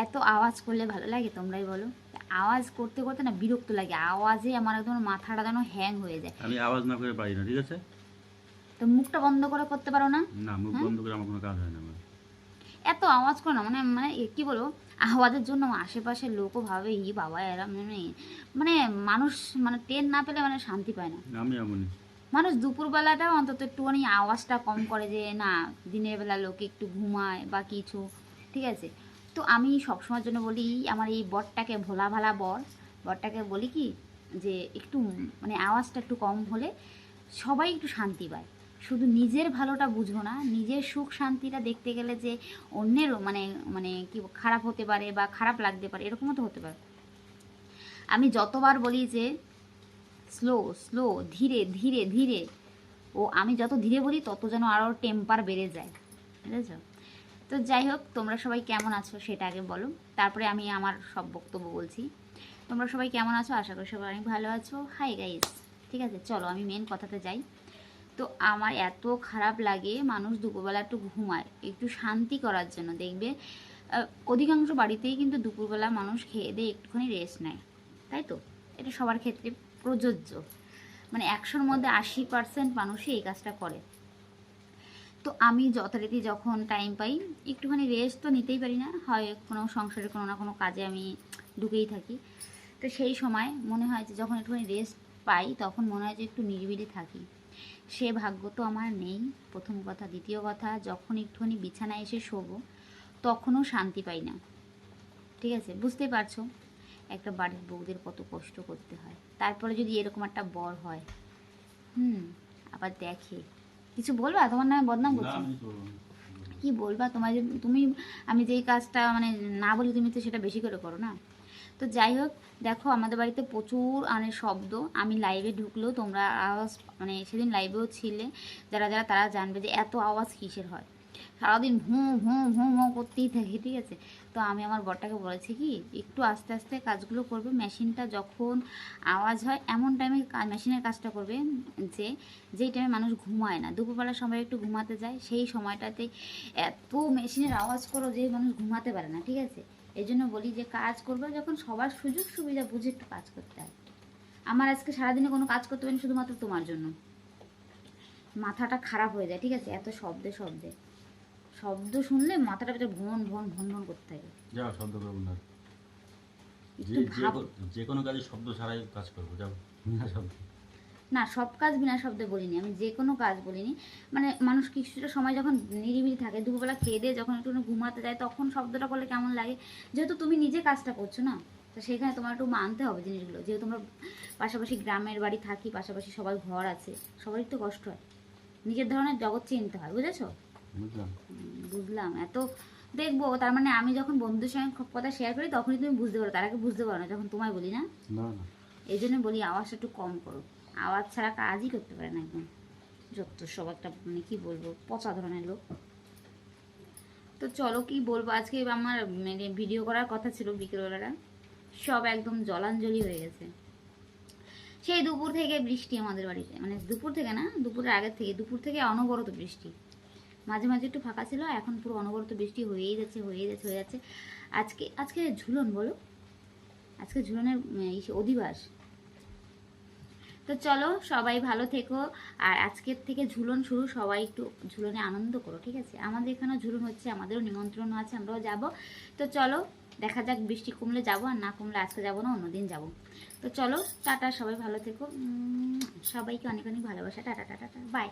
এত আওয়াজ করলে ভালো লাগে তোমরাই বলো? আওয়াজ করতে করতে না বিরক্ত লাগে, আওয়াজে আমার একদম মাথাটা যেন হ্যাং হয়ে যায়। আমি আওয়াজ না করে পারি না, ঠিক আছে? তো মুখটা বন্ধ করে করতে পারো না? না, মুখ হ্যাঁ, বন্ধ করে আমার কোনো কাজ হয় না আমার। এত আওয়াজ করো না, মানে মানে কি বলবো, আওয়াজের জন্য আশেপাশের লোকও ভাবে ই বাবা এরা মানে মানে মানুষ মানে টের না পেলে মানে শান্তি পায় না। আমি এমনই। মানুষ দুপুরবেলাটাও অন্তত একটুখানি আওয়াজটা কম করে, যে না দিনের বেলা লোকে একটু ঘুমায় বা কিছু, ঠিক আছে? তো আমি সবসময়ের জন্য বলি, আমার এই বরটাকে, ভোলা ভালা বরটাকে বলি কি, যে একটু মানে আওয়াজটা একটু কম হলে সবাই একটু শান্তি পায়। শুধু নিজের ভালোটা বুঝো না, নিজের সুখ শান্তিটা দেখতে গেলে যে অন্যেরও মানে মানে কি খারাপ হতে পারে বা খারাপ লাগতে পারে, এরকমও তো হতে পারে। আমি যতবার বলি যে স্লো স্লো, ধীরে ধীরে ধীরে, ও আমি যত ধীরে বলি তত যেন আরও টেম্পার বেড়ে যায়, বুঝেছ? তো যাই হোক, তোমরা সবাই কেমন আছো সেটা আগে বলো, তারপরে আমি আমার সব বক্তব্য বলছি। তোমরা সবাই কেমন আছো? আশা করি সবাই অনেক ভালো আছো। হাই গাইস, ঠিক আছে, চলো আমি মেন কথাতে যাই। তো আমার এত খারাপ লাগে মানুষ দুপুরবেলা একটু ঘুমায় একটু শান্তি করার জন্য, দেখবে অধিকাংশ বাড়িতেই কিন্তু দুপুরবেলা মানুষ খেয়ে দিয়ে একটুখানি রেস্ট নেয়, তাই তো? এটা সবার ক্ষেত্রে প্রযোজ্য, মানে 100-র মধ্যে 80% মানুষই এই কাজটা করে। তো আমি যথারীতি যখন টাইম পাই একটুখানি রেস্ট তো নিতেই পারি না, হয় কোনো সংসারের কোনো না কোনো কাজে আমি ঢুকেই থাকি। তো সেই সময় মনে হয় যে যখন একটুখানি রেস্ট পাই তখন মনে হয় যে একটু নিরিবিলি থাকি। সে ভাগ্য তো আমার নেই, প্রথম কথা। দ্বিতীয় কথা, যখন একটুখানি বিছানায় এসে শোবো তখনও শান্তি পাই না, ঠিক আছে? বুঝতেই পারছো একটা বাড়ির বউদের কত কষ্ট করতে হয়, তারপরে যদি এরকম একটা বর হয়, আবার দেখে। কিছু বলবা? তোমার নামে বদনাম না, করছি? আমি করবো না। কি বলবা তোমার যে তুমি, আমি যেই কাজটা মানে না বলি তুমি তো সেটা বেশি করে করো না। তো যাই হোক, দেখো আমাদের বাড়িতে প্রচুর মানে শব্দ। আমি লাইভে ঢুকলেও তোমরা আওয়াজ, মানে সেদিন লাইভেও ছিলে যারা যারা, তারা জানবে যে এত আওয়াজ কিসের হয়। সারাদিন ভুঁ ভুঁ ভুঁ ভুঁ করতেই থাকি, ঠিক আছে? তো আমি আমার বরটাকে বলেছি কি, একটু আস্তে আস্তে কাজগুলো করবে, মেশিনটা যখন আওয়াজ হয় এমন টাইমে মেশিনের কাজটা করবে যে যেই টাইমে মানুষ ঘুমায় না, দুপুরবেলার সময় একটু ঘুমাতে যায়, সেই সময়টাতে এত মেশিনের আওয়াজ করো যে মানুষ ঘুমাতে পারে না, ঠিক আছে? এই জন্য বলি যে কাজ করবে যখন সবার সুযোগ সুবিধা বুঝে একটু কাজ করতে হয়। আমার আজকে সারাদিনে কোনো কাজ করতে পারিনি শুধুমাত্র তোমার জন্য, মাথাটা খারাপ হয়ে যায়, ঠিক আছে? এত শব্দে শব্দে, শব্দ শুনলে মাথাটা ভিতরে ভন ভন ভন ভন করতে থাকে। যাও, শব্দ করবো না। একটু ভাব। যে কোনো কাজে শব্দ ছাড়াই কাজ করবো, যাও। না, শব্দ। না, সব কাজ বিনা শব্দে বলিনি, আমি যে কোনো কাজ বলিনি। মানে মানুষ কিছুটা সময় যখন নিরিবিলি থাকে, দুপুরবেলা খেয়ে দিয়ে যখন একটু ঘুমাতে যায় তখন শব্দটা করলে কেমন লাগে? যেহেতু তুমি নিজে কাজটা করছো না, তো সেখানে তোমার একটু মানতে হবে জিনিসগুলো। যেহেতু আমরা পাশাপাশি গ্রামের বাড়ি থাকি, পাশাপাশি সবার ঘর আছে, সবারই তো কষ্ট হয়, নিজের ধরনের জগৎ চিনতে হয়, বুঝেছো? বুঝলাম। বুঝলাম। এত দেখবো তার মানে আমি যখন বন্ধুদের সঙ্গে কথা শেয়ার করি তখনই তুমি বুঝতে পারো, তার আগে বুঝতে পারো না যখন তোমায় বলি না। না, না। এই জন্য বলি আওয়াজটা একটু কম করো, আওয়াজ ছাড়া কাজই করতে পারে না একদম, যত সব একটা মানে কি বলবো, পচা ধরনের লোক। তো চলো, কি বলবো, আজকে আমার মানে ভিডিও করার কথা ছিল বিকেলবেলাটা, সব একদম জলাঞ্জলি হয়ে গেছে। সেই দুপুর থেকে বৃষ্টি আমাদের বাড়িতে, মানে দুপুর থেকে না, দুপুরের আগের থেকে, দুপুর থেকে অনবরত বৃষ্টি। মাঝে মাঝে একটু ফাঁকা ছিল, এখন পুরো অনবরত বৃষ্টি হয়েই যাচ্ছে হয়েই যাচ্ছে হয়ে যাচ্ছে। আজকে আজকে ঝুলন বলো, আজকে ঝুলনের অধিবাস। তো চলো সবাই ভালো থেকো, আর আজকের থেকে ঝুলন শুরু, সবাই একটু ঝুলনে আনন্দ করো, ঠিক আছে? আমাদের এখানেও ঝুলন হচ্ছে, আমাদেরও নিমন্ত্রণ আছে, আমরাও যাব। তো চলো, দেখা যাক, বৃষ্টি কমলে যাবো, আর না কমলে আজকে যাবো না, অন্যদিন যাব। তো চলো, টাটা, সবাই ভালো থেকো, সবাইকে অনেক অনেক ভালোবাসা, টাটা টাটা টাটা, বাই।